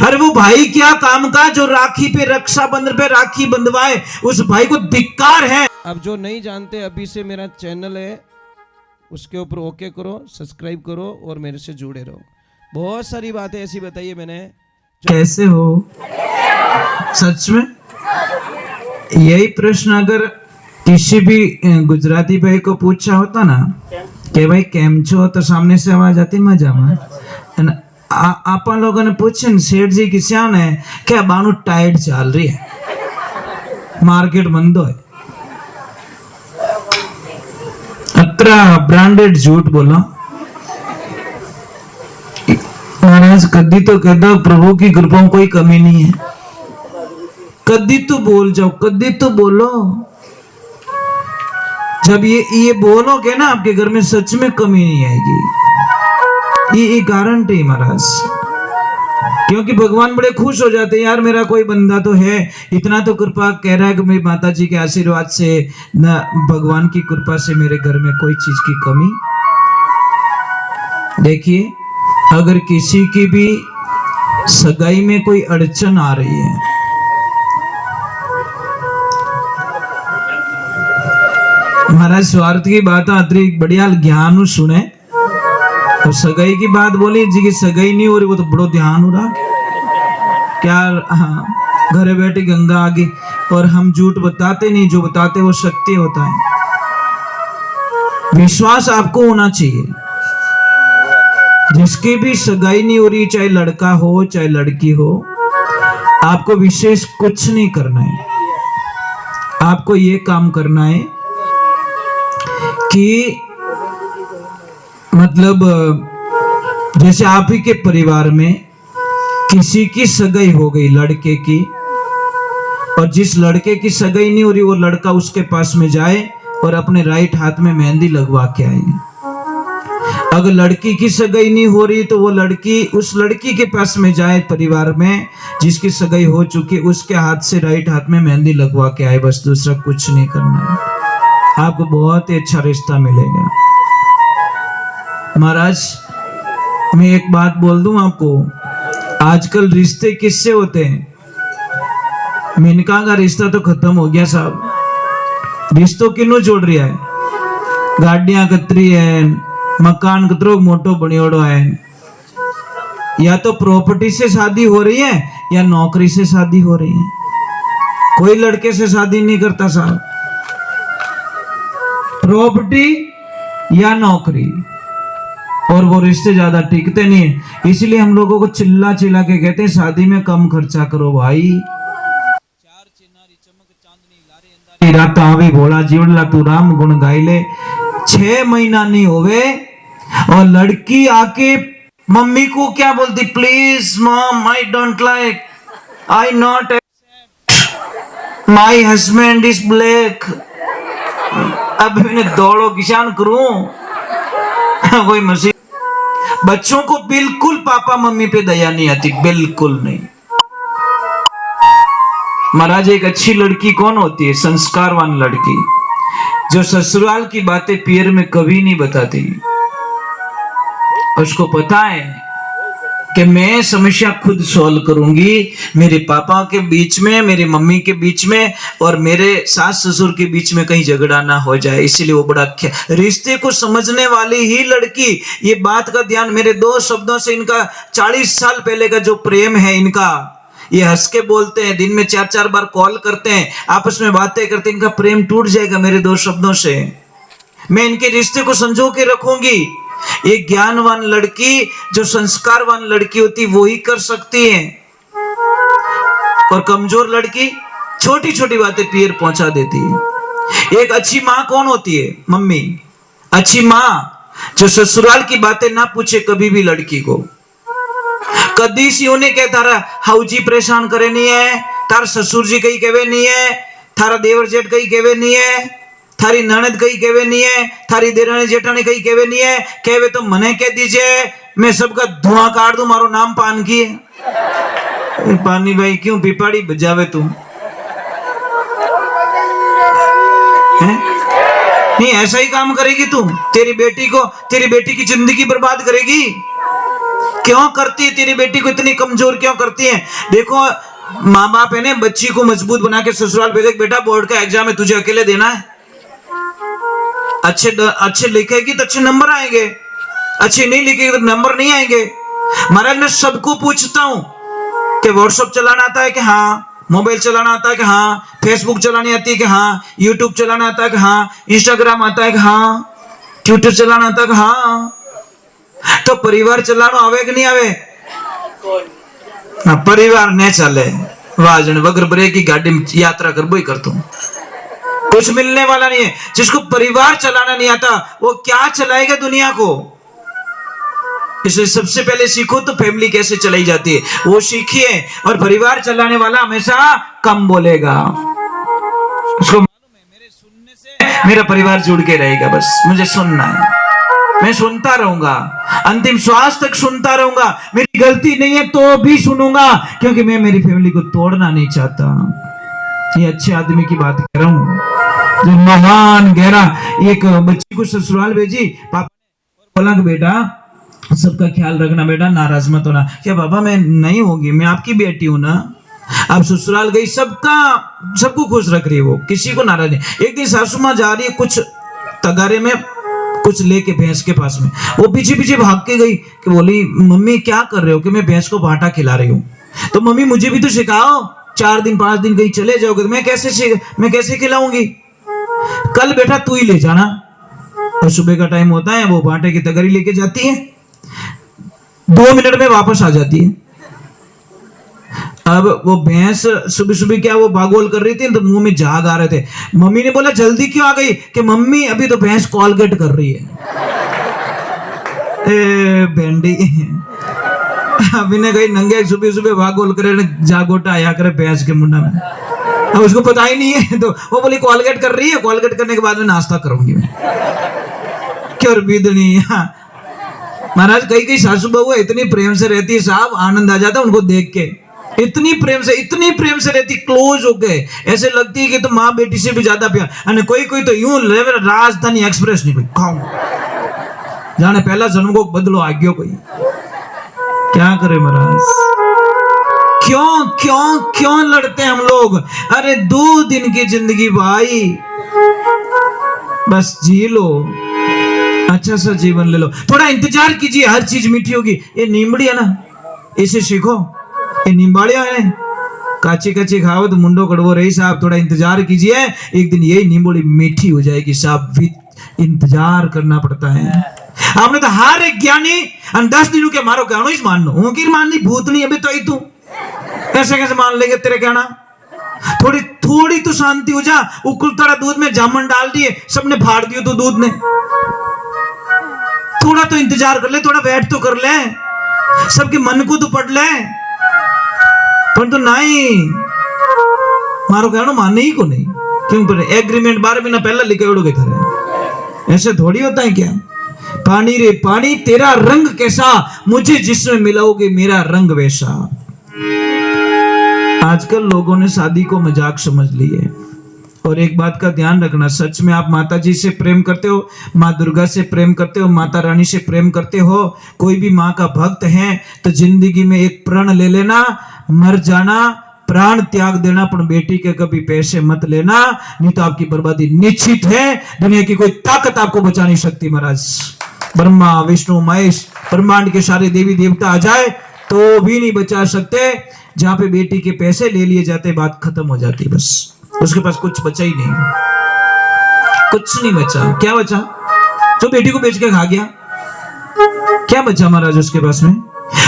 अरे वो भाई क्या काम का जो राखी पे रक्षाबंधन पे राखी बंधवाए, उस भाई को धिक्कार है। अब जो नहीं जानते, अभी से मेरा चैनल है उसके ऊपर ओके करो, सब्सक्राइब करो और मेरे से जुड़े रहो। बहुत सारी बातें ऐसी बताई है मैंने। कैसे हो सच में? यही प्रश्न अगर किसी भी गुजराती भाई को पूछा होता ना कि भाई केम छो, तो सामने से आवाज आती मजा में। आप लोगों ने पूछे सेठ जी की श्यान है क्या, बानू टाइट चल रही है, मार्केट बंद है, अतरा ब्रांडेड झूठ बोला। महाराज कदी तो कह दो प्रभु की कृपा में कोई कमी नहीं है, कदी तो बोल जाओ, कदी तो बोलो। जब ये बोलोगे ना आपके घर में सच में कमी नहीं आएगी, ये गारंटी महाराज। क्योंकि भगवान बड़े खुश हो जाते हैं, यार मेरा कोई बंदा तो है, इतना तो कृपा कह रहा है कि मेरी माता जी के आशीर्वाद से न भगवान की कृपा से मेरे घर में कोई चीज की कमी। देखिए अगर किसी की भी सगाई में कोई अड़चन आ रही है, महाराज स्वार्थ की बात अतिरिक्त बढ़िया ज्ञान सुने। तो सगाई की बात बोली जी की सगाई नहीं हो रही, वो तो बड़ो ध्यान हो रहा क्या। हाँ, घरे बैठी गंगा आ गई, और हम झूठ बताते नहीं, जो बताते वो सत्य होता है। विश्वास आपको होना चाहिए। जिसकी भी सगाई नहीं हो रही, चाहे लड़का हो चाहे लड़की हो, आपको विशेष कुछ नहीं करना है। आपको ये काम करना है कि मतलब जैसे आप ही के परिवार में किसी की सगाई हो गई लड़के की, और जिस लड़के की सगाई नहीं हो रही वो लड़का उसके पास में जाए और अपने राइट हाथ में मेहंदी लगवा के आए। अगर लड़की की सगाई नहीं हो रही तो वो लड़की उस लड़की के पास में जाए परिवार में जिसकी सगाई हो चुकी, उसके हाथ से राइट हाथ में मेहंदी लगवा के आए। बस दूसरा कुछ नहीं करना है, आपको बहुत ही अच्छा रिश्ता मिलेगा। महाराज मैं एक बात बोल दूं आपको, आजकल रिश्ते किससे होते हैं? मिनका का रिश्ता तो खत्म हो गया साहब। रिश्तों किन्नू जोड़ रहा है? गाड़ियां कतरी है, मकान कतरो मोटो बनियोड़ो है। या तो प्रॉपर्टी से शादी हो रही है या नौकरी से शादी हो रही है। कोई लड़के से शादी नहीं करता साहब, प्रॉपर्टी या नौकरी, और वो रिश्ते ज्यादा टिकते नहीं है। इसलिए हम लोगों को चिल्ला चिल्ला के कहते हैं शादी में कम खर्चा करो भाई। चार चिनारी चमक चांदनी लारे राता भी भोला जीवनला तू राम गुण गाइले। 6 महीना नहीं होवे और लड़की आके मम्मी को क्या बोलती, please mom I don't like, I not accept, my husband is black. अब मैंने दौड़ो किसान करूं कोई मसीह। बच्चों को बिल्कुल पापा मम्मी पे दया नहीं आती, बिल्कुल नहीं। महाराज एक अच्छी लड़की कौन होती है? संस्कारवान लड़की, जो ससुराल की बातें पियर में कभी नहीं बताती। उसको पता है कि मैं समस्या खुद सॉल्व करूंगी, मेरे पापा के बीच में, मेरी मम्मी के बीच में और मेरे सास ससुर के बीच में कहीं झगड़ा ना हो जाए। इसीलिए वो बड़ा रिश्ते को समझने वाली ही लड़की ये बात का ध्यान, मेरे 2 शब्दों से इनका 40 साल पहले का जो प्रेम है इनका, ये हंस के बोलते हैं, दिन में 4-4 बार कॉल करते हैं, आपस में बातें करते हैं, इनका प्रेम टूट जाएगा मेरे 2 शब्दों से। मैं इनके रिश्ते को संजो के रखूंगी। एक ज्ञानवान लड़की, जो संस्कारवान लड़की होती वो ही कर सकती है, और कमजोर लड़की छोटी छोटी बातें पियर पहुंचा देती है। एक अच्छी माँ कौन होती है? मम्मी। अच्छी माँ जो ससुराल की बातें ना पूछे कभी भी लड़की को, कदी सी उन्हें कह तारा हाउजी परेशान करे नहीं है, तार ससुर जी कहीं कहवे नहीं है, थारा देवर जेठ कहीं कहवे नहीं है, थारी ननद कहीं कहवे नहीं है, थारी देरानी जेठानी कहीं कहवे नहीं है। कहवे तो मने कह दीजिए, मैं सबका धुआं काट दूं, मारो नाम पान की है। पानी भाई क्यों पिपाड़ी बजावे तू है? नहीं ऐसा ही काम करेगी तू, तेरी बेटी की जिंदगी बर्बाद करेगी। क्यों करती है तेरी बेटी को इतनी कमजोर क्यों करती है? देखो माँ बाप है ना, बच्ची को मजबूत बना के ससुराल भेजे, बेटा बोर्ड का एग्जाम है तुझे अकेले देना है, अच्छे लिखेगी तो अच्छे नंबर आएंगे, अच्छे नहीं लिखेगी तो नंबर नहीं आएंगे। महाराज मैं सबको पूछता हूं कि व्हाट्सएप चलाना आता है कि हाँ, मोबाइल चलाना आता है कि हाँ, फेसबुक चलानी आती है कि हाँ, यूट्यूब चलाना आता है कि हाँ, इंस्टाग्राम आता है कि हाँ, ट्विटर चलाना आता है कि हाँ। तो परिवार चलाना आवे कि नहीं आवे? हाँ, परिवार ने चले वाजन वगर ब्रेक की गाड़ी में यात्रा कर बोई कर तुम, कुछ मिलने वाला नहीं है। जिसको परिवार चलाना नहीं आता वो क्या चलाएगा दुनिया को? इसलिए सबसे पहले सीखो तो फैमिली कैसे चलाई जाती है वो सीखिए, और परिवार चलाने वाला हमेशा कम बोलेगा। उसको मालूम है मेरे सुनने से मेरा परिवार जुड़ के रहेगा, बस मुझे सुनना है, मैं सुनता रहूंगा, अंतिम श्वास तक सुनता रहूंगा, मेरी गलती नहीं है तो भी सुनूंगा, क्योंकि मैं मेरी फैमिली को तोड़ना नहीं चाहता। ये अच्छे आदमी की बात कर रहा हूं जो महान गहरा। एक बच्ची को ससुराल भेजी, पापा ने बोला कि बेटा सबका ख्याल रखना, बेटा नाराज मत होना। क्या बाबा मैं नहीं होगी, मैं आपकी बेटी हूं ना। अब ससुराल गई, सबको खुश रख रही है, वो किसी को नाराज नहीं। एक दिन सासू माँ जा रही है कुछ तगारे में कुछ लेके भैंस के पास में, वो पीछे पीछे भाग के गई कि बोली मम्मी क्या कर रहे हो? कि मैं भैंस को बांटा खिला रही हूँ। तो मम्मी मुझे भी तो सिखाओ, 4 दिन 5 दिन कहीं चले जाओगे तो मैं कैसे खिलाऊंगी? कल बेटा तू ही ले जाना। और सुबह का टाइम होता है, वो बांटे की तगरी लेके जाती है, 2 मिनट में वापस आ जाती है। अब वो भैंस सुबह सुबह क्या वो बागोल कर रही थी तो मुंह में झाग आ रहे थे। मम्मी ने बोला जल्दी क्यों आ गई? कि मम्मी अभी तो भैंस कॉलगेट कर रही है। भेंडी अभी ने कही नंगे सुबह सुबह बागोल करे जागोटा आया करे भैंस के मुंडा में, अब उसको पता ही नहीं है। तो वो बोली कॉलगेट कर रही है, कॉलगेट करने के बाद में नाश्ता करूंगी मैं। क्यों बीदनी महाराज, कई सासू बहू इतनी प्रेम से रहती है साहब, आनंद आ जाता है उनको देख के। इतनी प्रेम से रहती, क्लोज हो गए, ऐसे लगती है कि तो माँ बेटी से भी ज्यादा प्यार। कोई तो यूं राजधानी एक्सप्रेस नहीं खाऊं जाने पहला जन्म को बदलो आ गयो कोई। क्या करे महाराज, क्यों लड़ते हैं हम लोग? अरे 2 दिन की जिंदगी भाई, बस जी लो, अच्छा सा जीवन ले लो, थोड़ा इंतजार कीजिए, हर चीज मीठी होगी। ये नींबड़ी है ना, इसे सीखो, ये नींबाड़िया है, काची खाओ तो मुंडो कड़वो रही साहब, थोड़ा इंतजार कीजिए, एक दिन यही नींबड़ी मीठी हो जाएगी साहब। इंतजार करना पड़ता है। हमने तो हर एक ज्ञानी 10 दिनों के मारो कहनो इस मान लो की माननी भूतनी अभी तो आई तू ऐसे कैसे मान लेंगे तेरे कहना? थोड़ी तो शांति हो जा। उकलता दूध में जामुन डाल दिए, सबने फाड़ दियो तो दूध ने। थोड़ा तो इंतजार कर ले, थोड़ा वेट तो कर ले, सबके मन को तो पढ़ ले। पर तो नहीं मारो कहना मानने ही को नहीं, क्यों पर एग्रीमेंट 12 महीना पहला लिखे उड़ोगे थारे, ऐसे थोड़ी होता है क्या? पानी रे पानी तेरा रंग कैसा, मुझे जिसमें मिलाओगे मेरा रंग वैसा। आजकल लोगों ने शादी को मजाक समझ ली है। और एक बात का ध्यान रखना, सच में आप माता जी से प्रेम करते हो, माँ दुर्गा से प्रेम करते हो, माता रानी से प्रेम करते हो, कोई भी माँ का भक्त है तो जिंदगी में एक प्रण ले लेना, मर जाना, प्राण त्याग देना, पर बेटी के कभी पैसे मत लेना, नहीं तो आपकी बर्बादी निश्चित है। दुनिया की कोई ताकत आपको बचा नहीं सकती महाराज। ब्रह्मा विष्णु महेश ब्रह्मांड के सारे देवी देवता आ जाए तो भी नहीं बचा सकते। जहां पे बेटी के पैसे ले लिए जाते बात खत्म हो जाती, बस उसके पास कुछ बचा ही नहीं, कुछ नहीं बचा। क्या बचा? जो बेटी को बेच के खा गया, क्या बचा महाराज उसके पास में?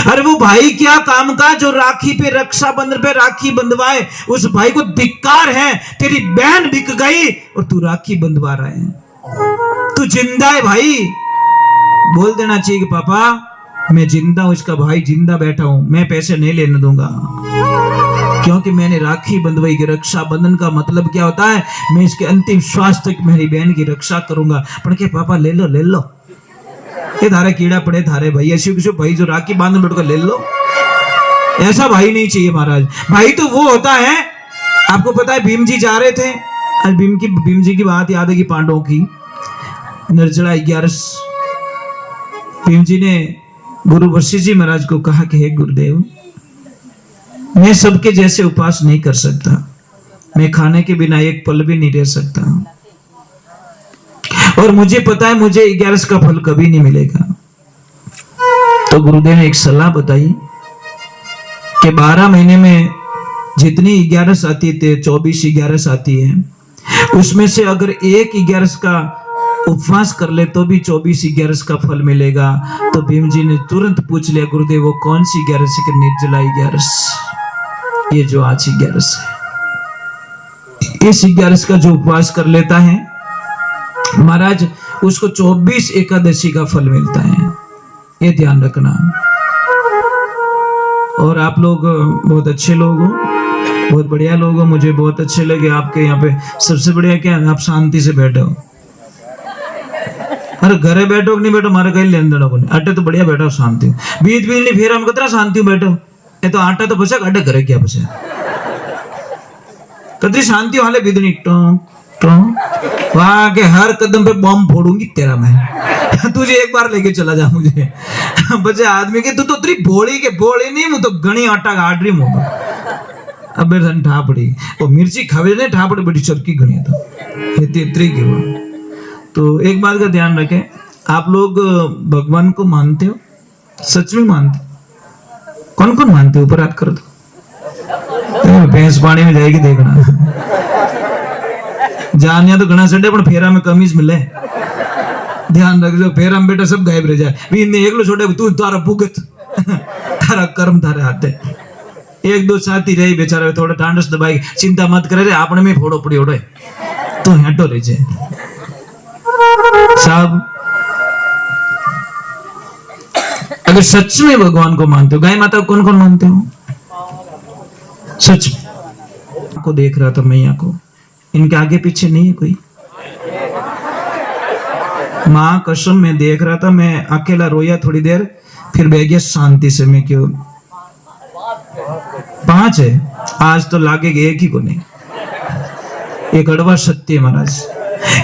अरे वो भाई क्या काम का जो राखी पे रक्षाबंधन पे राखी बंधवाए, उस भाई को धिक्कार है। तेरी बहन बिक गई और तू राखी बंधवा रहा है, तू जिंदा है भाई। बोल देना चाहिए कि पापा मैं जिंदा हूं, इसका भाई जिंदा बैठा हूं, मैं पैसे नहीं लेने दूंगा, क्योंकि मैंने राखी बंधवाई की। रक्षाबंधन का मतलब क्या होता है? मैं इसके अंतिम श्वास तक मेरी बहन की रक्षा करूंगा। पर के पापा ले लो ये धारे कीड़ा पड़े थारे भाई, ऐसे किसी भाई जो राखी बांध बैठ कर ले लो, ऐसा भाई नहीं चाहिए महाराज। भाई तो वो होता है, आपको पता है भीम जी जा रहे थे, आज भीम जी की बात याद है कि पांडवों की निर्जला 11 भीम जी ने गुरु वशिष्ठ जी महाराज को कहा कि हे गुरुदेव, मैं सबके जैसे उपवास नहीं कर सकता, मैं खाने के बिना एक पल भी नहीं रह सकता, और मुझे पता है मुझे 11 का फल कभी नहीं मिलेगा। तो गुरुदेव ने एक सलाह बताई कि 12 महीने में जितनी 11 आती थे, 24 11 आती है, उसमें से अगर एक 11 का उपवास कर ले तो भी 24 11 का फल मिलेगा। तो भीम जी ने तुरंत पूछ लिया, गुरुदेव वो कौन सी 11 है? निर्जला 11, ये जो आज 11 है। इस 11 का जो उपवास कर लेता है महाराज, उसको 24 एकादशी का फल मिलता है, ये ध्यान रखना। और आप लोग बहुत अच्छे लोग हो, बहुत बढ़िया लोग हो, मुझे बहुत अच्छे लगे आपके यहाँ पे। सबसे बढ़िया क्या है, आप शांति से बैठे हो। अरे घरे बैठो कि नहीं बैठो, हमारे कहीं लेन देना को नहीं। अटे तो बढ़िया बैठो शांति, बीत भी नहीं फिर हम कितना शांति बैठो। ये तो आटा तो बचा, अड्डे घरे क्या बचा, कतरी शांति हाले बिदनी टोंक टोंक, वहां के हर कदम पे बम फोड़ूंगी तेरा मैं। तुझे एक बार लेके चला जा मुझे बचे आदमी के, तू तो तेरी भोड़ी के भोड़ी नहीं, मुझे तो घनी आटा गाड़ रही मुंह। अब बेर ठापड़ी वो मिर्ची खावे ने ठापड़ी बड़ी चरकी घनी तो इतनी की वो। तो एक बात का ध्यान रखें, आप लोग भगवान को मानते हो, सच में मानते हो? कौन कौन मानते हो? ऊपर हाथ कर दो। भैंस पानी में जाएगी देखना। जानिया तो घना चढ़े, पर फेरा में कमीज मिले, ध्यान रख जो फेरा में बेटा सब गायब रह जाए। एक लो छोटे तू तारा भुगत तारा कर्म तारे हाथ है। एक दो साथी रही बेचारा थोड़ा टांडस दबाई, चिंता मत करे रे, आपने में फोड़ो पड़ी ओढ़े तो हटो रहे जे साहब। अगर सच में भगवान को मानते हो, गाय माता को कौन कौन मानते हो? सच को देख रहा था मैया को, इनके आगे पीछे नहीं है कोई। मां कसम में देख रहा था, मैं अकेला रोया थोड़ी देर, फिर बह गया शांति से। मैं क्यों 5 है आज तो लागेगा एक ही को नहीं। ये कड़वा सत्य है महाराज।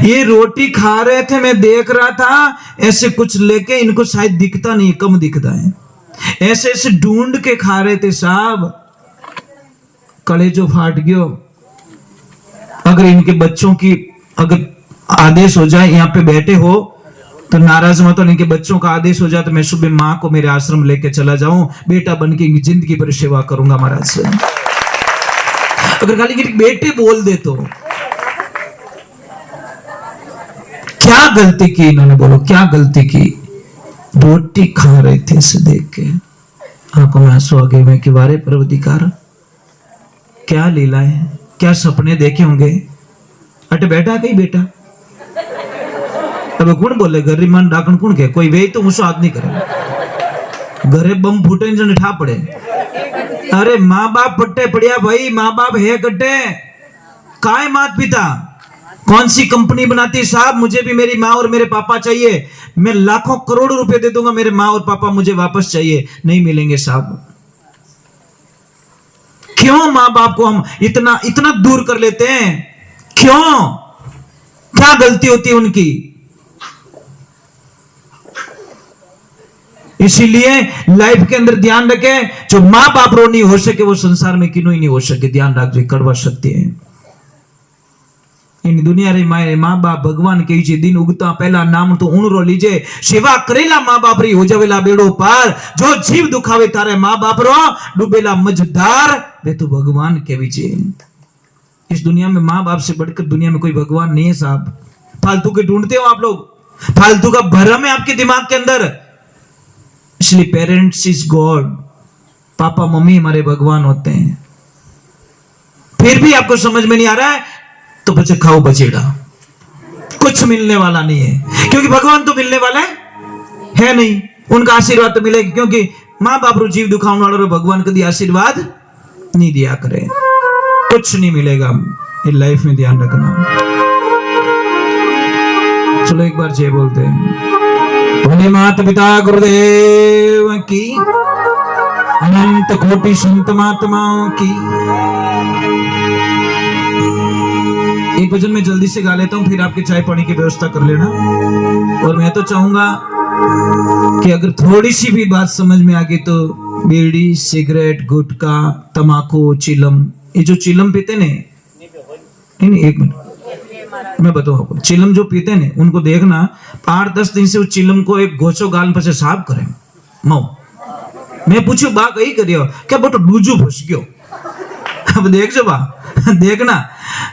ये रोटी खा रहे थे, मैं देख रहा था ऐसे कुछ लेके, इनको शायद दिखता नहीं, कम दिखता है, ऐसे ऐसे ढूंढ के खा रहे थे साहब। कलेजो फाट गयो। अगर इनके बच्चों की अगर आदेश हो जाए, यहाँ पे बैठे हो तो नाराज मत हो, इनके बच्चों का आदेश हो जाए तो मैं सुबह माँ को मेरे आश्रम लेके चला जाऊं, बेटा बन के जिंदगी पर सेवा करूंगा महाराज से। अगर खाली बेटे बोल दे तो क्या गलती की इन्होंने, बोलो क्या गलती की? रोटी खा रहे थे इसे देख के, आंखों में आंसू आ गए। मैं कि वारे परवदिकार, क्या लीला है, क्या सपने देखे होंगे। अटे बैठा कहीं बेटा, अब कौन बोले गरीब मान डाकन कौन के, कोई वे तो मुझसे हाथ नहीं करे, घरे बम फूटे जन ठा पड़े। अरे माँ बाप पट्टे पड़िया भाई, माँ बाप है कट्टे, काय मात पिता, कौन सी कंपनी बनाती साहब? मुझे भी मेरी माँ और मेरे पापा चाहिए, मैं लाखों करोड़ों रुपए दे दूंगा, मेरे माँ और पापा मुझे वापस चाहिए, नहीं मिलेंगे साहब। क्यों माँ बाप को हम इतना इतना दूर कर लेते हैं? क्यों? क्या गलती होती है उनकी? इसीलिए लाइफ के अंदर ध्यान रखें, जो माँ बाप रो नहीं हो सके वो संसार में किन्हों ही नहीं हो सके। ध्यान रखिए, कड़वा सत्य है। इन दुनिया रे माए माँ बाप भगवान के जे दिन उगता पहला नाम तो उन रो लीजे, सेवा करेला माँ बाप री हो जावेला बेड़ो पार, जो जीव दुखावे तारे माँ बाप रो डूबेला मझधार, वे तो भगवान के विचे। इस दुनिया में माँ बाप से बढ़कर दुनिया में कोई भगवान नहीं है साहब। फालतू के ढूंढते हो आप लोग, फालतू का भरम है आपके दिमाग के अंदर। इसलिए parents is God, papa mummy हमारे भगवान होते हैं। फिर भी आपको समझ में नहीं आ रहा है तो बच्चे खाओ बचेड़ा, कुछ मिलने वाला नहीं है, क्योंकि भगवान तो मिलने वाला है नहीं, उनका आशीर्वाद तो मिलेगा, क्योंकि माँ बाप रो जीव दुखाने वालों भगवान कभी आशीर्वाद नहीं दिया करे, कुछ नहीं मिलेगा ये लाइफ में। ध्यान रखना। चलो एक बार जय बोलते हैं। भोले माता पिता गुरुदेव की, अनंत कोटि संत महात्माओं की। एक भजन में जल्दी से गा लेता हूं, फिर आपके चाय पानी की व्यवस्था कर लेना। और मैं तो चाहूंगा कि अगर थोड़ी सी भी बात समझ में आ गई तो बीड़ी, सिगरेट, गुटखा, तम्बाकू, चिलम, ये जो चिलम पीते ने, नहीं एक मिनट मैं बताऊं आपको, चिलम जो पीते ने उनको देखना 8-10 दिन से उस चिलम को एक गोचो गाल पर से साफ करें मऊ। मैं पूछू बा कही करियो क्या बटो डूजू फंस गयो। अब देख जो बा देखना,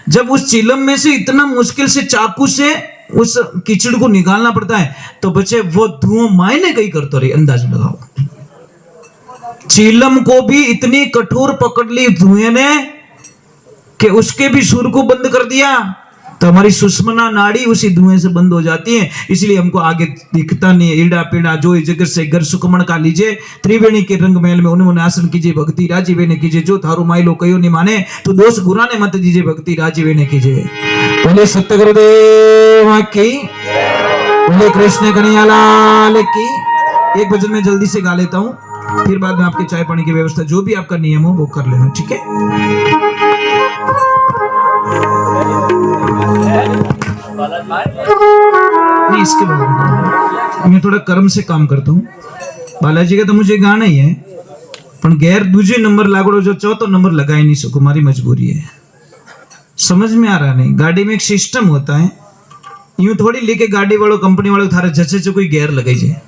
जब उस चिलम में से इतना मुश्किल से चाकू से उस कीचड़ को निकालना पड़ता है तो बच्चे वो धुआं मायने कहीं करते रही, अंदाज लगाओ। चिलम को भी इतनी कठोर पकड़ ली धुएं ने कि उसके भी सुर को बंद कर दिया, तो हमारी सुषमना नाड़ी उसी धुएं से बंद हो जाती है। इसलिए हमको आगे दिखता नहीं है। ईड़ा पीड़ा जो जगत से घर सुखमण का लीजिए, त्रिवेणी के रंग महल में उन्होंने आसन कीजिए, भक्ति राजीवे ने कीजिए, जो थारू माइलो कयो नहीं माने तो दोष गुराने मत दीजिए, भक्ति राजीवे ने कीजिए। बोले सत्य गुरुदेव की, बोले कृष्ण कन्हैया लाल की। एक भजन में जल्दी से गा लेता हूँ, फिर बाद में आपके चाय पानी की व्यवस्था जो भी आपका नियम हो वो कर लेना, ठीक है। नहीं इसके बाद मैं थोड़ा कर्म से काम करता हूँ। बालाजी का तो मुझे गाना ही है, पर गैर दूसरे नंबर लागड़ो जो चौथो नंबर लगा ही नहीं सको, हमारी मजबूरी है। समझ में आ रहा नहीं, गाड़ी में एक सिस्टम होता है, यूं थोड़ी लेके गाड़ी वालों कंपनी वालों थारे जैसे से कोई गैर लगे जाए,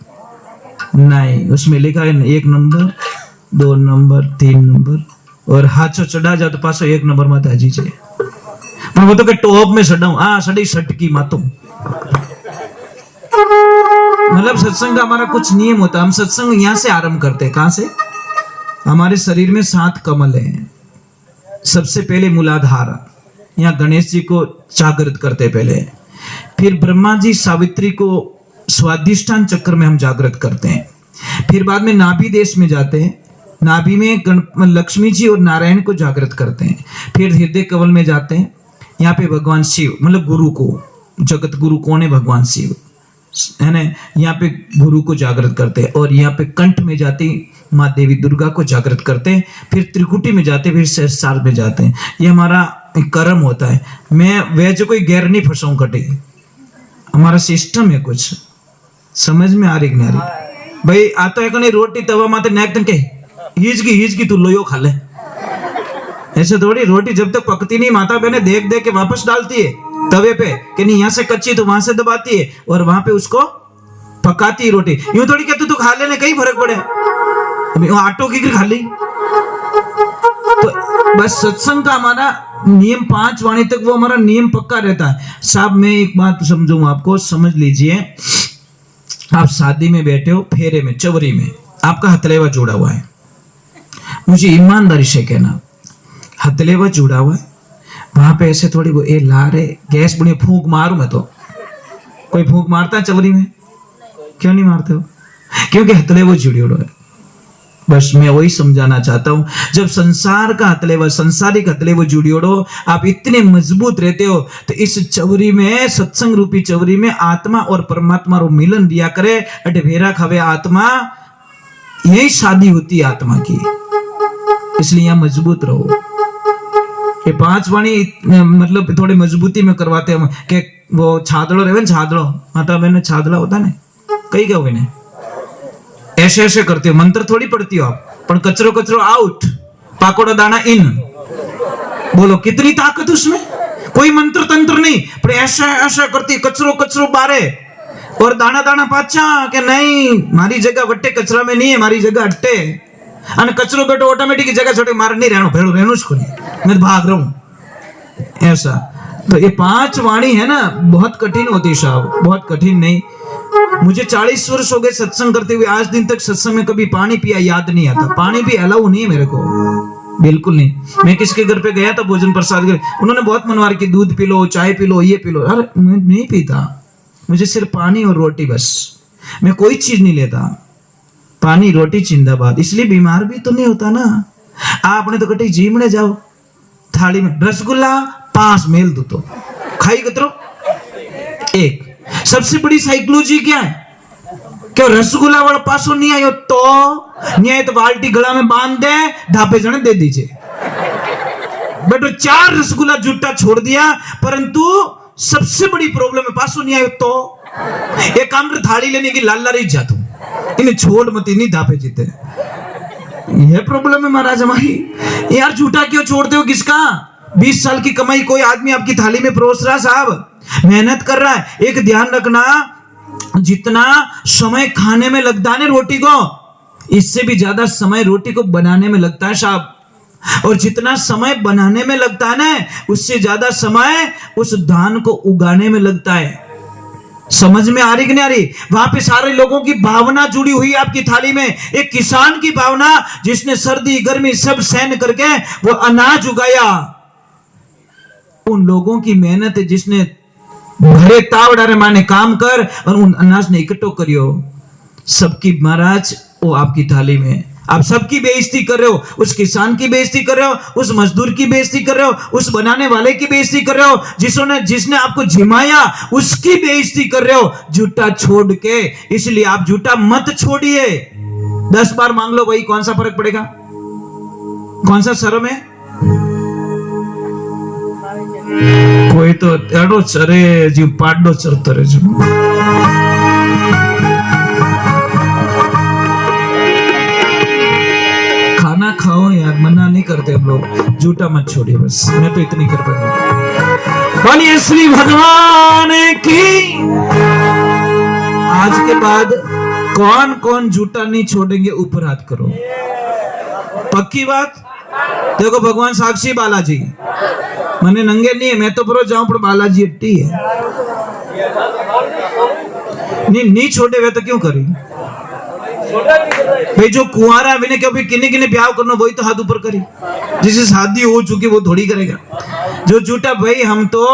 नहीं उसमें लिखा है 1 नंबर 2 नंबर 3 नंबर और हाथों चढ़ा जा तो पासो 1 नंबर में ताजी जाए। पर वो तो के टॉप में सडाऊं, हाँ सड़ी सटकी मातू। मतलब सत्संग का हमारा कुछ नियम होता है। हम सत्संग यहाँ से आरंभ करते हैं, कहां से? हमारे शरीर में 7 कमल हैं। सबसे पहले मूलाधार, यहाँ गणेश जी को जागृत करते पहले, फिर ब्रह्मा जी सावित्री को स्वादिष्ठान चक्र में हम जागृत करते हैं, फिर बाद में नाभि देश में जाते हैं, नाभि में लक्ष्मी जी और नारायण को जागृत करते हैं, फिर हृदय कमल में जाते हैं, यहाँ पे भगवान शिव मतलब गुरु को, जगत गुरु कौन है? भगवान शिव है ना, यहाँ पे गुरु को जागृत करते हैं, और यहाँ पे कंठ में जाती माँ देवी दुर्गा को जागृत करते हैं, फिर त्रिकुटी में जाते हैं, फिर सहस्रार में जाते हैं। ये हमारा कर्म होता है। मैं वह जो कोई गैर नहीं फंसाऊं कटे, हमारा सिस्टम है कुछ। समझ में आ रही नहीं आ रही? भाई आता है कहीं रोटी तवा माते नेक तन के हिज की तू लोयो खा ले, ऐसे थोड़ी। रोटी जब तक पकती नहीं माता बहने देख देख के वापस डालती है तवे पे, कि नहीं यहाँ से कच्ची तो वहां से दबाती है और वहां पे उसको पकाती है रोटी। यूं थोड़ी कहते तू खा लेने कहीं फर्क पड़े, अभी आटो की खा ली। तो बस सत्संग का हमारा नियम 5 वाणी तक वो हमारा नियम पक्का रहता है। साहब मैं एक बात समझूं आपको, समझ लीजिए। आप शादी में बैठे हो, फेरे में, चवरी में, आपका हथलेवा जुड़ा हुआ है। मुझे ईमानदारी से कहना, हथलेवा जुड़ा हुआ है, वहां पे ऐसे थोड़ी वो ला रहे गैस बुढ़ी फूंक मारू मैं तो। कोई फूंक मारता है चवरी में? क्यों नहीं मारते हो? क्योंकि हथलेवा जुड़ी हुआ है। बस मैं वही समझाना चाहता हूं, जब संसार का हथलेवा, संसारिक हथलेवा जुड़ी ओढ़ो, आप इतने मजबूत रहते हो, तो इस चवरी में, सत्संग रूपी चवरी में आत्मा और परमात्मा रो मिलन दिया करे। अटे भेरा खावे आत्मा, यही शादी होती है आत्मा की। इसलिए यहां मजबूत रहो। ये 5 वाणी मतलब थोड़ी मजबूती में करवाते हम, कि वो छादड़ो रहे, छादड़ो माता बहन छादड़ा होता है कई क्या हुए, ऐसे ऐसे करते हो, मंत्र थोड़ी पढ़ती हो आप, पर कचरो कचरो आउट, पाकोड़ा दाना इन। बोलो कितनी ताकत उसमें, कोई मंत्र तंत्र नहीं, पर ऐसा ऐसा करती, कचरो कचरो बारे और दाना दाना पाचा, कि नहीं मारी जगह वट्टे कचरा में नहीं है, मारी जगह अट्टे, અને कचरो बेटो ऑटोमेटिक जगह छोटे मार नहीं रहना, भेड़ो रहना उसको नहीं, मैं भाग रहा हूं ऐसा। तो ये 5 वाणी है ना, बहुत कठिन होती है साहब, बहुत कठिन नहीं। मुझे 40 वर्ष हो गए सत्संग करते हुए, आज दिन तक सत्संग में कभी पानी पिया याद नहीं आता। पानी भी अलाउ नहीं है मेरे को, बिल्कुल नहीं। मैं किसके घर पे गया था भोजन प्रसाद के, उन्होंने बहुत मनवार की, दूध पी लो, चाय पी लो, ये पी लो। अरे मैं नहीं पीता, मुझे सिर्फ पानी और रोटी बस, मैं कोई चीज नहीं लेता। पानी रोटी जिंदाबाद। इसलिए बीमार भी तो नहीं होता ना। आपने तो कटी जीमने जाओ, थाली में रसगुल्ला 5 मेल दो तो खाई कतरो 1। सबसे बड़ी साइकोलॉजी क्या है, क्यों रसगुल्ला वाला पासो नहीं आयो तो नहीं आए तो बाल्टी गला में बांध दे, ढापे जने दे दीजिए। बेटो 4 रसगुल्ला जुट्टा छोड़ दिया, परंतु सबसे बड़ी प्रॉब्लम है, पासो नहीं आयो तो एक काम कर, थाली लेने की लाल रही जा तू, इन्हें छोड़ मत, इन्हीं दापे जीते। यह प्रॉब्लम है महाराज हमारी। यार झूठा क्यों छोड़ते हो? किसका 20 साल की कमाई कोई आदमी आपकी थाली में परोस रहा, साहब मेहनत कर रहा है। एक ध्यान रखना, जितना समय खाने में लगता है ना रोटी को, इससे भी ज्यादा समय रोटी को बनाने में लगता है साहब। और जितना समय बनाने में लगता है ना, उससे ज्यादा समय उस धान को उगाने में लगता है। समझ में आ रही कि नहीं आ रही? वहां पे सारे लोगों की भावना जुड़ी हुई है आपकी थाली में। एक किसान की भावना, जिसने सर्दी गर्मी सब सहन करके वो अनाज उगाया। उन लोगों की मेहनत है, जिसने भरे तावड़ारे माने काम कर और उन अनाज ने इकट्ठो करियो। सबकी महाराज वो आपकी थाली में, आप सबकी बेइज्जती कर रहे हो। उस किसान की बेइज्जती कर रहे हो, उस मजदूर की बेइज्जती कर रहे हो, उस बनाने वाले की बेइज्जती कर रहे हो, जिसने आपको झिमाया उसकी बेइज्जती कर रहे हो झूठा छोड़ के। इसलिए आप झूठा मत छोड़िए। 10 बार मांग लो भाई, कौन सा फर्क पड़ेगा? कौन सा शर्म है? कोई तो एडो चरे जी पाडो चरतो रे जो। खाना खाओ यार, मना नहीं करते हम लोग, झूठा मत छोड़िए बस। मैं तो इतनी कर पाऊंगा। बोलिए श्री भगवान की। आज के बाद कौन कौन झूठा नहीं छोड़ेंगे, ऊपर हाथ करो। पक्की बात? देखो भगवान साक्षी बालाजी, मने नंगे नहीं है, मैं तो परो जाऊं पर बालाजी अट्टी है। नहीं छोड़े हुए तो क्यों करी भाई? जो कुंवारा है क्यों किन्ने किन्ने ब्याह करना, वही तो हाथ ऊपर करी। जिसे शादी हो चुकी वो थोड़ी करेगा। जो झूठा भाई, हम तो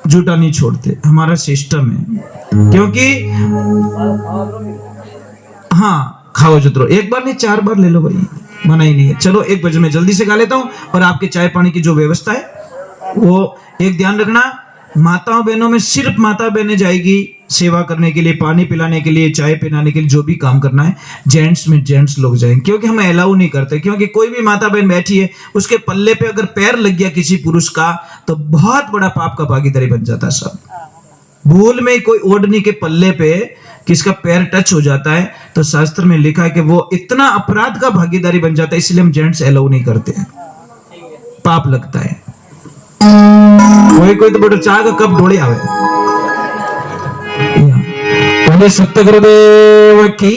झूठा नहीं छोड़ते, हमारा सिस्टम है। क्योंकि हाँ खाओ जो, एक बार नहीं 4 बार ले लो भाई, मना ही नहीं है। चलो 1 बजे मैं जल्दी से खा लेता हूँ, और आपके चाय पानी की जो व्यवस्था है वो एक ध्यान रखना। माताओं बहनों में सिर्फ माता बहनें जाएगी सेवा करने के लिए, पानी पिलाने के लिए, चाय पिलाने के लिए, जो भी काम करना है। जेंट्स में जेंट्स लोग जाएंगे, क्योंकि हम अलाउ नहीं करते। क्योंकि कोई भी माता बहन बैठी है, उसके पल्ले पे अगर पैर लग गया किसी पुरुष का, तो बहुत बड़ा पाप का भागीदारी बन जाता है। सब भूल में कोई ओढ़नी के पल्ले पे किसका पैर टच हो जाता है, तो शास्त्र में लिखा है कि वो इतना अपराध का भागीदारी बन जाता है। इसलिए हम जेंट्स अलाउ नहीं करते हैं, पाप लगता है। कोई तो बड़ा चाह का कब ढोले आवे। बोले सत्य गुरुदेव की।